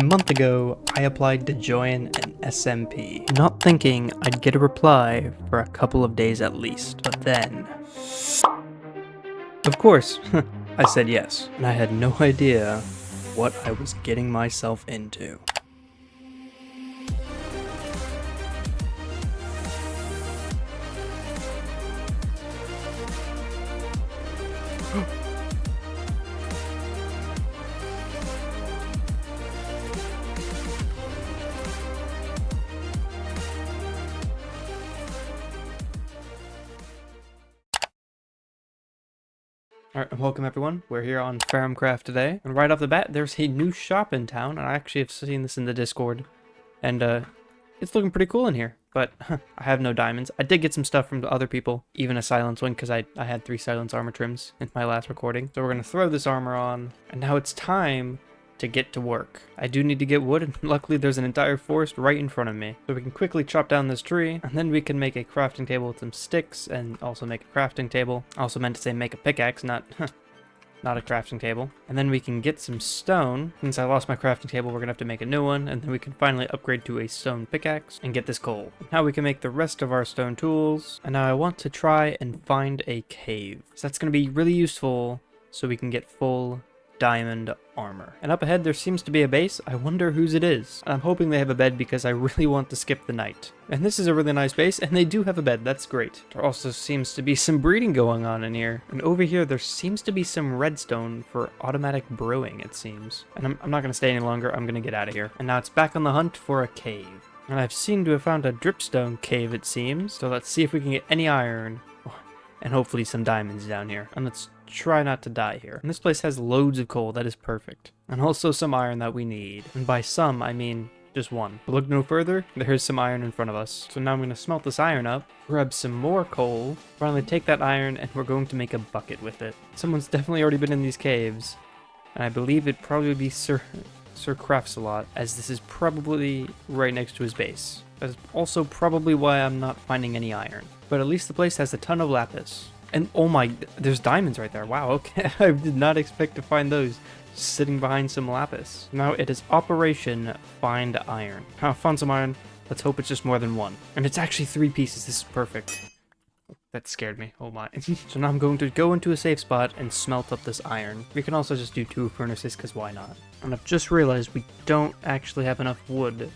A month ago, I applied to join an SMP, not thinking I'd get a reply for a couple of days at least, but then... Of course, I said yes, and I had no idea what I was getting myself into. Alright, welcome everyone. We're here on FerrumCraft today, and right off the bat, there's a new shop in town, and I actually have seen this in the Discord, and it's looking pretty cool in here, but I have no diamonds. I did get some stuff from other people, even a silence one, because I had 3 silence armor trims in my last recording. So we're going to throw this armor on, and now it's time to get to work. I do need to get wood, and luckily there's an entire forest right in front of me. So we can quickly chop down this tree, and then we can make a crafting table with some sticks, and also make a crafting table. I also meant to say make a pickaxe, not a crafting table. And then we can get some stone. Since I lost my crafting table, we're gonna have to make a new one, and then we can finally upgrade to a stone pickaxe and get this coal. Now we can make the rest of our stone tools, and now I want to try and find a cave. So that's gonna be really useful so we can get full diamond armor. And up ahead there seems to be a base. I wonder whose it is. I'm hoping they have a bed because I really want to skip the night. And this is a really nice base, and they do have a bed. That's great. There also seems to be some breeding going on in here. And over here there seems to be some redstone for automatic brewing, it seems. And I'm not going to stay any longer. I'm going to get out of here. And now it's back on the hunt for a cave. And I've seemed to have found a dripstone cave, it seems. So let's see if we can get any iron. And hopefully some diamonds down here. And let's try not to die here. And this place has loads of coal. That is perfect. And also some iron that we need. And by some, I mean just one. But look no further. There's some iron in front of us. So now I'm going to smelt this iron up, grab some more coal, finally take that iron, and we're going to make a bucket with it. Someone's definitely already been in these caves. And I believe it'd probably be Sir Crafts a lot, as this is probably right next to his base. That's also probably why I'm not finding any iron. But at least the place has a ton of lapis. And oh my, there's diamonds right there. Wow, okay. I did not expect to find those sitting behind some lapis. Now it is Operation Find Iron. I found some iron. Let's hope it's just more than one. And it's actually 3 pieces. This is perfect. That scared me. Oh my. So now I'm going to go into a safe spot and smelt up this iron. We can also just do 2 furnaces, because why not? And I've just realized we don't actually have enough wood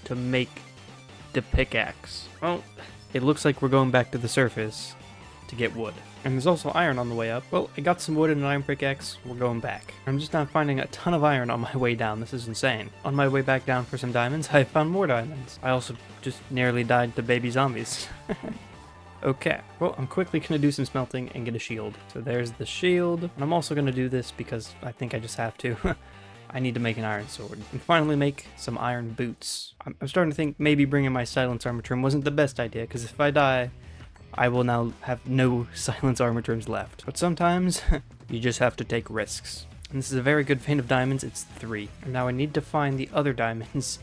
to make the pickaxe. Well, it looks like we're going back to the surface to get wood. And there's also iron on the way up. Well, I got some wood and an iron pickaxe. We're going back. I'm just now finding a ton of iron on my way down. This is insane. On my way back down for some diamonds, I found more diamonds. I also just nearly died to baby zombies. Okay, well, I'm quickly going to do some smelting and get a shield. So there's the shield. And I'm also going to do this because I think I just have to. I need to make an iron sword. And finally make some iron boots. I'm starting to think maybe bringing my silence armor trim wasn't the best idea, because if I die, I will now have no silence armor trims left. But sometimes, you just have to take risks. And this is a very good vein of diamonds. It's 3. And now I need to find the other diamonds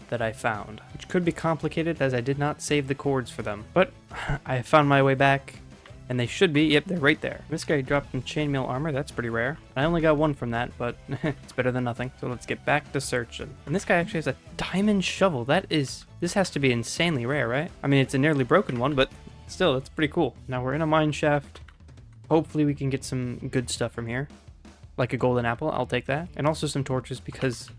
that I found, which could be complicated as I did not save the cords for them. But I found my way back, and they should be. Yep, they're right there. This guy dropped some chainmail armor. That's pretty rare. I only got 1 from that, but it's better than nothing. So let's get back to searching. And this guy actually has a diamond shovel. This has to be insanely rare, right? I mean, it's a nearly broken one, but still, it's pretty cool. Now we're in a mine shaft. Hopefully we can get some good stuff from here. Like a golden apple, I'll take that. And also some torches, because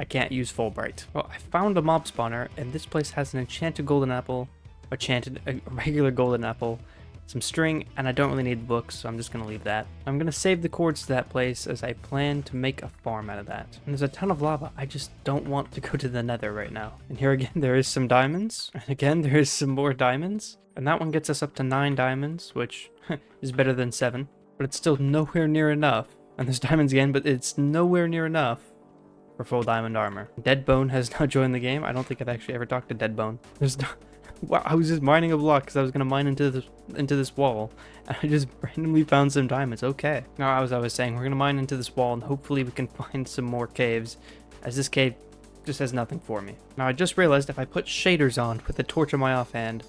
I can't use Fulbright. Well, I found a mob spawner, and this place has an enchanted golden apple, a regular golden apple, some string, and I don't really need books, so I'm just going to leave that. I'm going to save the cords to that place, as I plan to make a farm out of that. And there's a ton of lava. I just don't want to go to the nether right now. And here again, there is some diamonds. And again, there is some more diamonds. And that one gets us up to 9 diamonds, which is better than 7. But it's still nowhere near enough. And there's diamonds again, but it's nowhere near enough for full diamond armor. Deadbone has now joined the game. I don't think I've actually ever talked to Deadbone. There's no... Wow, I was just mining a block because I was going to mine into this wall. And I just randomly found some diamonds. Okay. Now, as I was saying, we're going to mine into this wall, and hopefully we can find some more caves, as this cave just has nothing for me. Now, I just realized if I put shaders on with a torch on my offhand,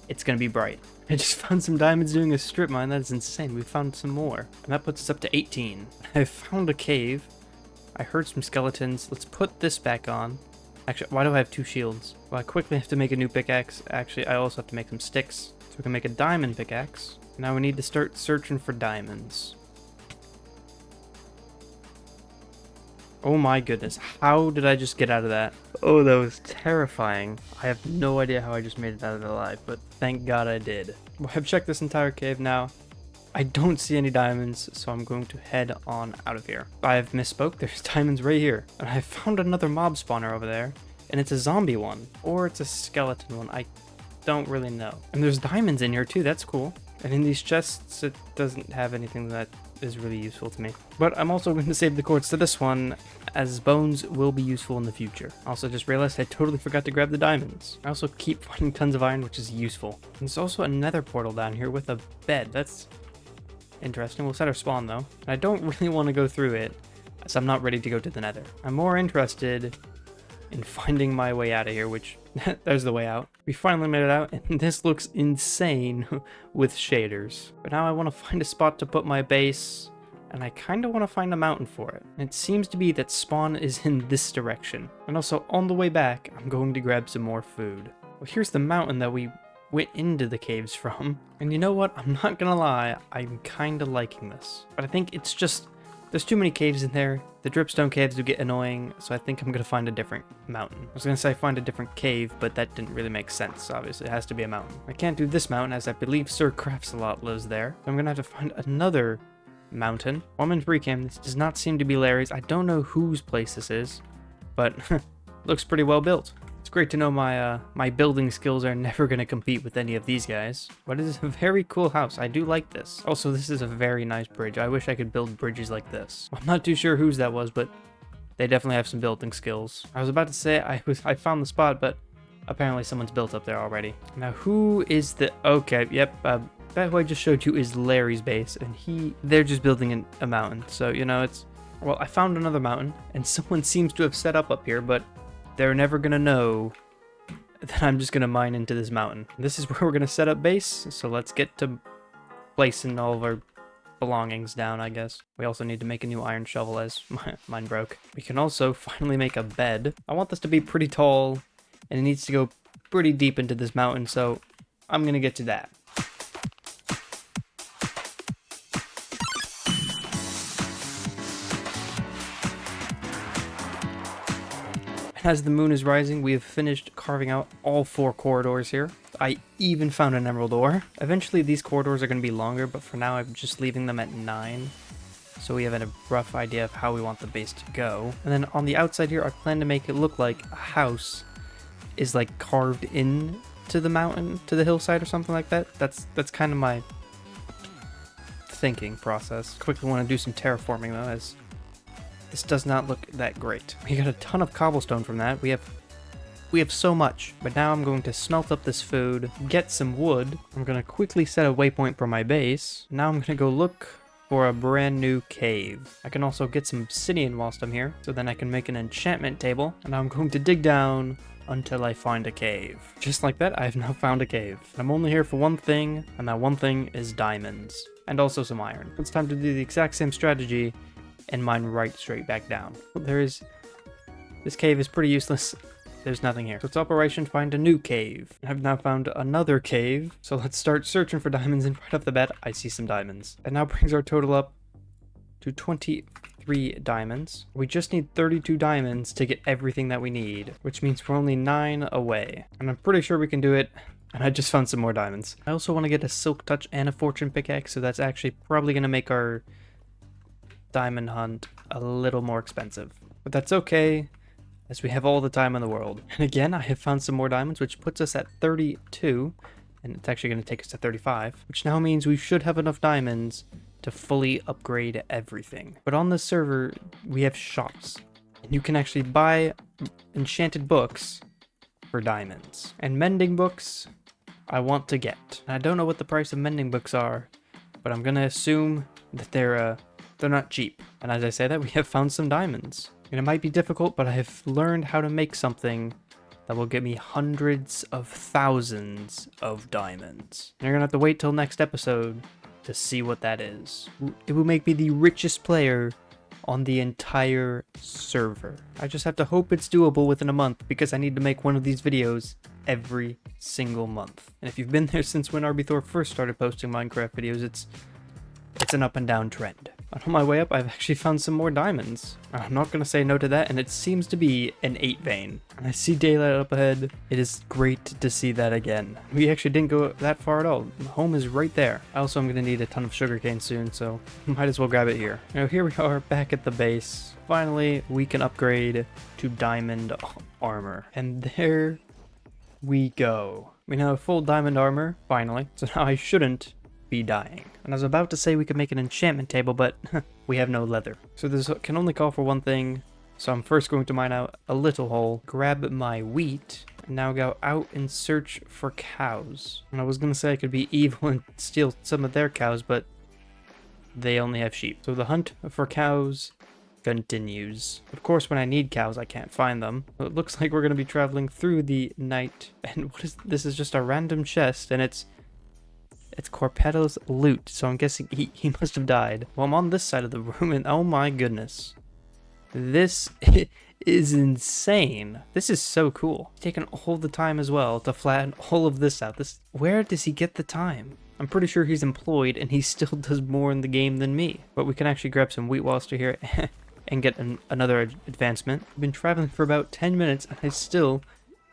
it's going to be bright. I just found some diamonds doing a strip mine. That is insane. We found some more. And that puts us up to 18. I found a cave I heard some skeletons. Let's put this back on. Actually, why do I have 2 shields? Well, I quickly have to make a new pickaxe. Actually, I also have to make some sticks. So we can make a diamond pickaxe. Now we need to start searching for diamonds. Oh my goodness, how did I just get out of that? Oh, that was terrifying. I have no idea how I just made it out of it alive, but thank God I did. Well, I've checked this entire cave now. I don't see any diamonds, so I'm going to head on out of here. I've misspoke, there's diamonds right here. And I found another mob spawner over there, and it's a zombie one, or it's a skeleton one. I don't really know. And there's diamonds in here too, that's cool. And in these chests, it doesn't have anything that is really useful to me. But I'm also going to save the quartz to this one, as bones will be useful in the future. Also just realized I totally forgot to grab the diamonds. I also keep finding tons of iron, which is useful. And there's also another portal down here with a bed. That's interesting. We'll set our spawn though. And I don't really want to go through it, as I'm not ready to go to the nether. I'm more interested in finding my way out of here, which there's the way out. We finally made it out, and this looks insane with shaders. But now I want to find a spot to put my base, and I kind of want to find a mountain for it. And it seems to be that spawn is in this direction. And also, on the way back, I'm going to grab some more food. Well, here's the mountain that we went into the caves from. And you know what? I'm not gonna lie, I'm kind of liking this. But I think it's just, there's too many caves in there. The dripstone caves do get annoying, so I think I'm going to find a different mountain. I was going to say find a different cave, but that didn't really make sense, obviously. It has to be a mountain. I can't do this mountain, as I believe Sir Crafts-a-Lot lives there. So I'm going to have to find another mountain. While I'm in free cam, this does not seem to be Larry's. I don't know whose place this is, but looks pretty well built. It's great to know my building skills are never going to compete with any of these guys. But it is a very cool house. I do like this. Also, this is a very nice bridge. I wish I could build bridges like this. I'm not too sure whose that was, but they definitely have some building skills. I was about to say I found the spot, but apparently someone's built up there already. Now, who is the... Okay, yep. That who I just showed you is Larry's base, and they're just building a mountain. So, you know, it's... Well, I found another mountain, and someone seems to have set up here, but they're never gonna know that I'm just gonna mine into this mountain. This is where we're gonna set up base, so let's get to placing all of our belongings down, I guess. We also need to make a new iron shovel, as mine broke. We can also finally make a bed. I want this to be pretty tall, and it needs to go pretty deep into this mountain, so I'm gonna get to that. As the moon is rising, we have finished carving out all 4 corridors here. I even found an emerald ore. Eventually these corridors are going to be longer, but for now I'm just leaving them at 9. So we have a rough idea of how we want the base to go. And then on the outside here, I plan to make it look like a house is like carved in to the mountain, to the hillside or something like that. That's kind of my thinking process. Quickly want to do some terraforming though, as this does not look that great. We got a ton of cobblestone from that. We have so much. But now I'm going to smelt up this food, get some wood. I'm going to quickly set a waypoint for my base. Now I'm going to go look for a brand new cave. I can also get some obsidian whilst I'm here, so then I can make an enchantment table. And now I'm going to dig down until I find a cave. Just like that, I have now found a cave. I'm only here for one thing, and that one thing is diamonds. And also some iron. It's time to do the exact same strategy and mine right straight back down. This cave is pretty useless. There's nothing here. So it's Operation Find a New Cave. I've now found another cave. So let's start searching for diamonds, and right off the bat, I see some diamonds. That now brings our total up to 23 diamonds. We just need 32 diamonds to get everything that we need, which means we're only 9 away. And I'm pretty sure we can do it. And I just found some more diamonds. I also want to get a silk touch and a fortune pickaxe, so that's actually probably going to make our diamond hunt a little more expensive, but that's okay, as we have all the time in the world. And again, I have found some more diamonds, which puts us at 32, and it's actually going to take us to 35, which now means we should have enough diamonds to fully upgrade everything. But on this server, we have shops, and you can actually buy enchanted books for diamonds. And mending books, I want to get. And I don't know what the price of mending books are, but I'm going to assume that they're not cheap. And as I say that, we have found some diamonds. And it might be difficult, but I have learned how to make something that will get me hundreds of thousands of diamonds. And you're gonna have to wait till next episode to see what that is. It will make me the richest player on the entire server. I just have to hope it's doable within a month because I need to make one of these videos every single month. And if you've been there since when RB first started posting Minecraft videos, it's an up and down trend. And on my way up, I've actually found some more diamonds. I'm not going to say no to that, and it seems to be an 8 vein. And I see daylight up ahead. It is great to see that again. We actually didn't go that far at all. Home is right there. Also, I'm going to need a ton of sugarcane soon, so might as well grab it here. Now, here we are back at the base. Finally, we can upgrade to diamond armor. And there we go. We now have full diamond armor, finally. So now I shouldn't be dying. And I was about to say we could make an enchantment table, but we have no leather. So this can only call for one thing. So I'm first going to mine out a little hole, grab my wheat, and now go out and search for cows. And I was going to say I could be evil and steal some of their cows, but they only have sheep. So the hunt for cows continues. Of course, when I need cows, I can't find them. So it looks like we're going to be traveling through the night. And what is this? Is just a random chest, and it's Corpetto's loot, so I'm guessing he must have died. Well, I'm on this side of the room, and oh my goodness. This is insane. This is so cool. He's taken all the time as well to flatten all of this out. Where does he get the time? I'm pretty sure he's employed, and he still does more in the game than me. But we can actually grab some wheat whilst we're here and get another advancement. I've been traveling for about 10 minutes, and I still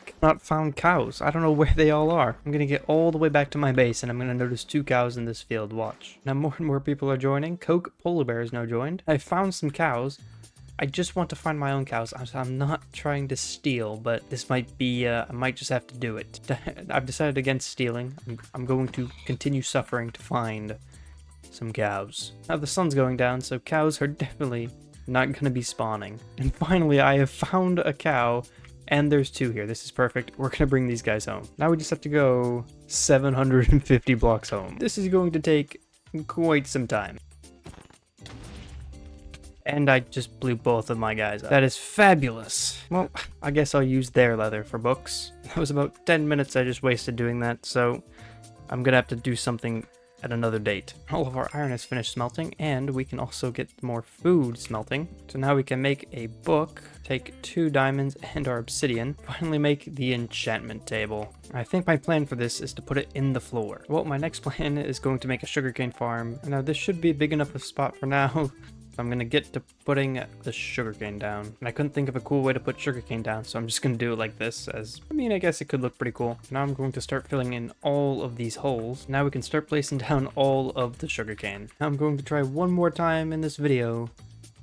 cannot find cows. I don't know where they all are. I'm gonna get all the way back to my base and I'm gonna notice 2 cows in this field. Watch. Now more and more people are joining. Coke Polar Bear is now joined. I found some cows. I just want to find my own cows. I'm not trying to steal, but this might be, I might just have to do it. I've decided against stealing. I'm going to continue suffering to find some cows. Now the sun's going down, so cows are definitely not gonna be spawning. And finally I have found a cow. And there's 2 here. This is perfect. We're going to bring these guys home. Now we just have to go 750 blocks home. This is going to take quite some time. And I just blew both of my guys up. That is fabulous. Well, I guess I'll use their leather for books. That was about 10 minutes I just wasted doing that, so I'm going to have to do something at another date. All of our iron is finished smelting, and we can also get more food smelting. So now we can make a book, take 2 diamonds and our obsidian, finally make the enchantment table. I think my plan for this is to put it in the floor. Well, my next plan is going to make a sugarcane farm. Now this should be a big enough spot for now. I'm gonna get to putting the sugarcane down. And I couldn't think of a cool way to put sugarcane down, so I'm just gonna do it like this, as, I mean, I guess it could look pretty cool. Now I'm going to start filling in all of these holes. Now we can start placing down all of the sugarcane. Now I'm going to try one more time in this video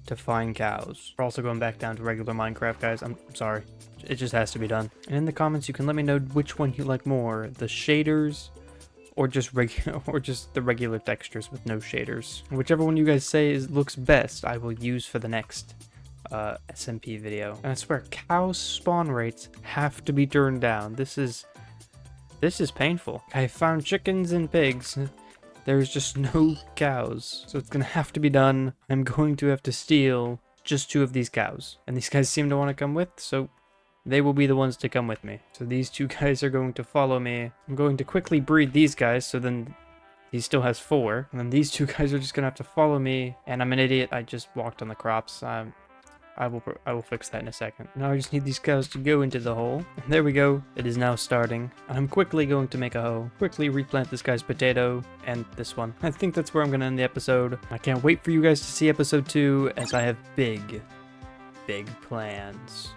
to find cows. We're also going back down to regular Minecraft, guys. I'm sorry. It just has to be done. And in the comments, you can let me know which one you like more, the shaders or just the regular textures with no shaders. Whichever one you guys say looks best, I will use for the next SMP video. And I swear, cow spawn rates have to be turned down. This is painful. I found chickens and pigs. There's just no cows, so it's gonna have to be done. I'm going to have to steal just 2 of these cows, and these guys seem to want to come with, so they will be the ones to come with me. So these 2 guys are going to follow me. I'm going to quickly breed these guys, so then he still has 4. And then these 2 guys are just going to have to follow me. And I'm an idiot. I just walked on the crops. I will fix that in a second. Now I just need these cows to go into the hole. And there we go. It is now starting. And I'm quickly going to make a hoe. Quickly replant this guy's potato and this one. I think that's where I'm going to end the episode. I can't wait for you guys to see episode 2, as I have big plans.